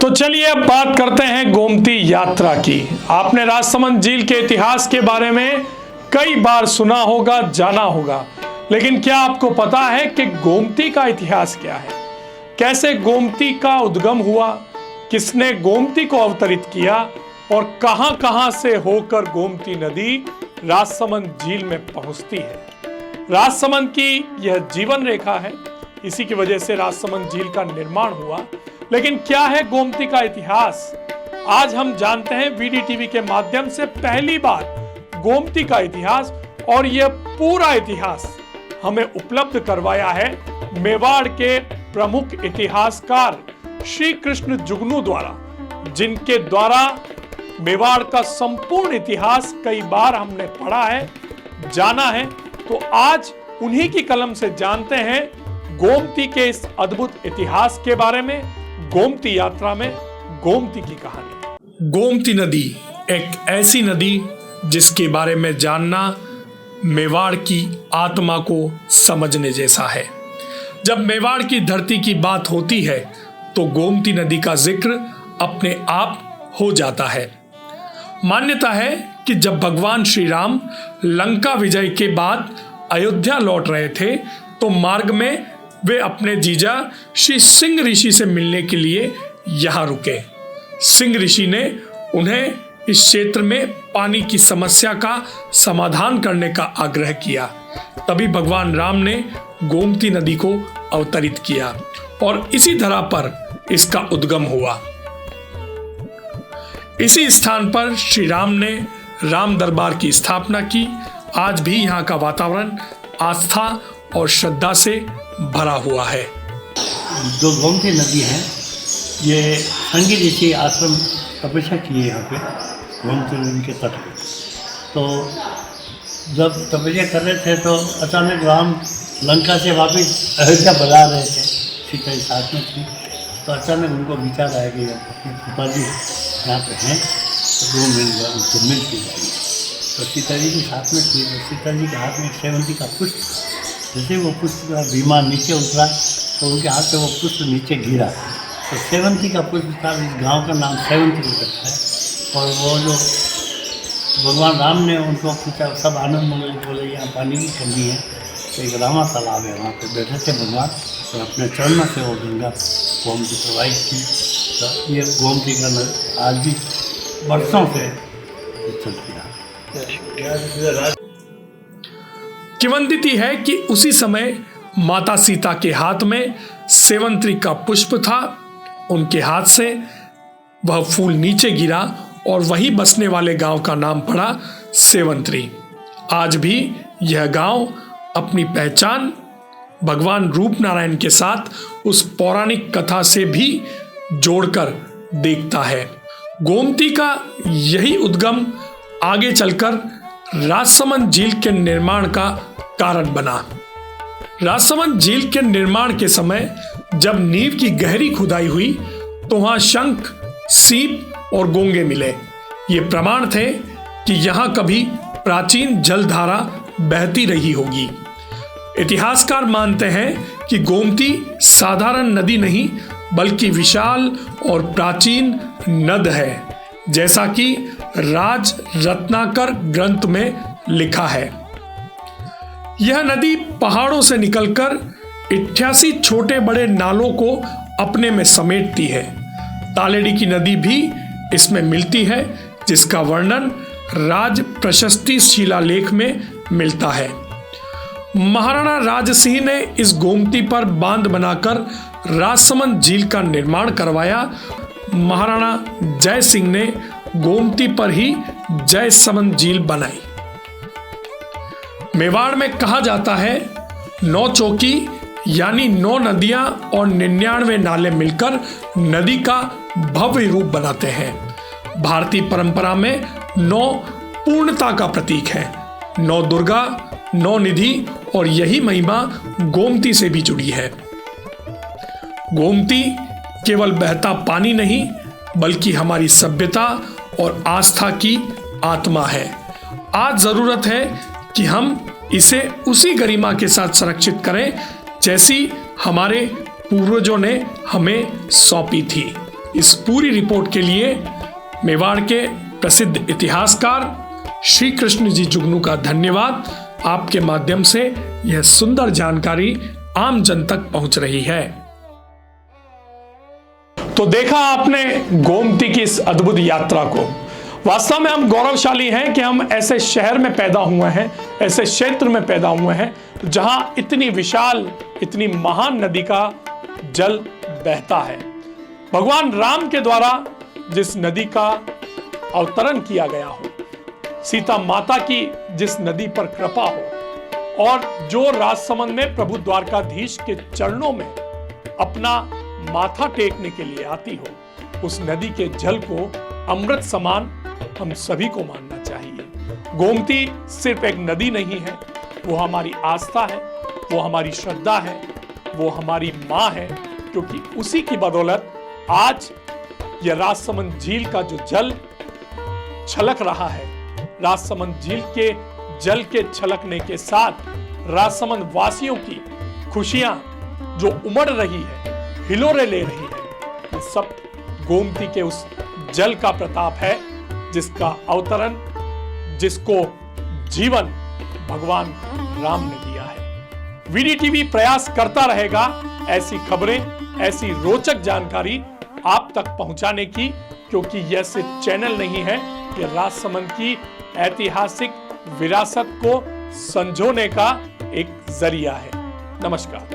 तो चलिए अब बात करते हैं गोमती यात्रा की। आपने राजसमंद झील के इतिहास के बारे में कई बार सुना होगा, जाना होगा, लेकिन क्या आपको पता है कि गोमती का इतिहास क्या है? कैसे गोमती का उद्गम हुआ, किसने गोमती को अवतरित किया और कहां-कहां से होकर गोमती नदी राजसमंद झील में पहुंचती है। राजसमंद की यह जीवन रेखा है, इसी की वजह से राजसमंद झील का निर्माण हुआ। लेकिन क्या है गोमती का इतिहास? आज हम जानते हैं VDTV के माध्यम से पहली बार गोमती का इतिहास, और यह पूरा इतिहास हमें उपलब्ध करवाया है मेवाड़ के प्रमुख इतिहासकार श्री कृष्ण जुगनू द्वारा, जिनके द्वारा मेवाड़ का संपूर्ण इतिहास कई बार हमने पढ़ा है, जाना है। तो आज उन्हीं की कलम से जानते हैं गोमती के इस अद्भुत इतिहास के बारे में, गोमती यात्रा में गोमती की कहानी। गोमती नदी एक ऐसी नदी जिसके बारे में जानना मेवाड़ की आत्मा को समझने जैसा है। जब मेवाड़ की धरती की बात होती है तो गोमती नदी का जिक्र अपने आप हो जाता है। मान्यता है कि जब भगवान श्री राम लंका विजय के बाद अयोध्या लौट रहे थे तो मार्ग में वे अपने जीजा श्री सिंह ऋषि से मिलने के लिए यहाँ रुके। सिंह ऋषि ने उन्हें इस क्षेत्र में पानी की समस्या का समाधान करने का आग्रह किया। तभी भगवान राम ने गोमती नदी को अवतरित किया और इसी धरा पर इसका उद्गम हुआ। इसी स्थान पर श्री राम ने राम दरबार की स्थापना की। आज भी यहाँ का वातावरण आस्था और श्रद्धा से भरा हुआ है। जो गोमती नदी है, ये संगी ऋषि आश्रम तपस्या किए यहाँ पे गोमती नदी के तट पे। तो जब तपस्या कर रहे थे तो अचानक राम लंका से वापस अयोध्या बुला रहे थे, सीता जी साथ में थी। तो अचानक उनको विचार आया कि अपने पिताजी यहाँ पे हैं तो 2 मिनट बाद उनको मिल के जाएंगे। तो सीता जी के साथ में थी, तो सीता जी के हाथ में सेवंती का पुष्प, जैसे वो पुष्प का विमान नीचे उतरा तो उनके हाथ से वो पुष्प नीचे गिरा। तो सेवंती का पुष्प था, इस गांव का नाम सेवंती रखा है। और वो जो भगवान राम ने उनको पूछा, सब आनंद मंगल बोले यहाँ पानी की कमी है। तो एक रामा तालाब है, वहाँ पे बैठे थे भगवान और अपने चरणों से वो गंगा गोमती प्रवाहित की। तो ये गोमती का आज भी वर्षों से चलती है। किंवदंती है कि उसी समय माता सीता के हाथ में सेवंती का पुष्प था। उनके हाथ से वह फूल नीचे गिरा और वहीं बसने वाले गांव का नाम पड़ा सेवंती। आज भी यह गांव अपनी पहचान भगवान रूप नारायण के साथ उस पौराणिक कथा से भी जोड़कर देखता है। गोमती का यही उद्गम आगे चलकर राजसमंद झील के निर्माण का कारण बना। राजसमंद झील के निर्माण के समय जब नींव की गहरी खुदाई हुई तो वहां शंख, सीप और गोंगे मिले। ये प्रमाण थे कि यहां कभी प्राचीन जलधारा बहती रही होगी। इतिहासकार मानते हैं कि गोमती साधारण नदी नहीं बल्कि विशाल और प्राचीन नद है, जैसा कि राज रत्नाकर ग्रंथ में लिखा है। यह नदी पहाड़ों से निकलकर 88 छोटे बड़े नालों को अपने में समेटती है। तालेड़ी की नदी भी इसमें मिलती है, जिसका वर्णन राज प्रशस्ति शिलालेख में मिलता है। महाराणा राज सिंह ने इस गोमती पर बांध बनाकर राजसमंद झील का निर्माण करवाया। महाराणा जय सिंह ने गोमती पर ही जयसमंद झील बनाई। मेवाड़ में कहा जाता है 9 चौकी यानी 9 नदियां और 99 नाले मिलकर नदी का भव्य रूप बनाते हैं। भारतीय परंपरा में 9 पूर्णता का प्रतीक है। 9 दुर्गा, 9 निधि और यही महिमा गोमती से भी जुड़ी है। गोमती केवल बहता पानी नहीं बल्कि हमारी सभ्यता और आस्था की आत्मा है। आज जरूरत है कि हम इसे उसी गरिमा के साथ संरक्षित करें जैसी हमारे पूर्वजों ने हमें सौंपी थी। इस पूरी रिपोर्ट के लिए मेवाड़ के प्रसिद्ध इतिहासकार श्री कृष्ण जी जुगनू का धन्यवाद। आपके माध्यम से यह सुंदर जानकारी आम जन तक पहुंच रही है। तो देखा आपने गोमती की इस अद्भुत यात्रा को। वास्तव में हम गौरवशाली हैं कि हम ऐसे शहर में पैदा हुए हैं, ऐसे क्षेत्र में पैदा हुए हैं जहां इतनी विशाल, इतनी महान नदी का जल बहता है। भगवान राम के द्वारा जिस नदी का अवतरण किया गया हो, सीता माता की जिस नदी पर कृपा हो, और जो राजसमंद में प्रभु द्वारकाधीश के चरणों में अपना माथा टेकने के लिए आती हो, उस नदी के जल को अमृत समान हम सभी को मानना चाहिए। गोमती सिर्फ एक नदी नहीं है, वो हमारी आस्था है, वो हमारी श्रद्धा है, वो हमारी माँ है, क्योंकि उसी की बदौलत आज यह राजसमंद झील का जो जल छलक रहा है, राजसमंद झील के जल के छलकने के साथ राजसमंद वासियों की खुशियां जो उमड़ रही है, हिलोरे ले रही है, ये सब गोमती के उस जल का प्रताप है, जिसका अवतरण, जिसको जीवन भगवान राम ने दिया है। वीडीटीवी प्रयास करता रहेगा ऐसी खबरें, ऐसी रोचक जानकारी आप तक पहुंचाने की, क्योंकि यह सिर्फ चैनल नहीं है, यह राजसमंद की ऐतिहासिक विरासत को संजोने का एक जरिया है। नमस्कार।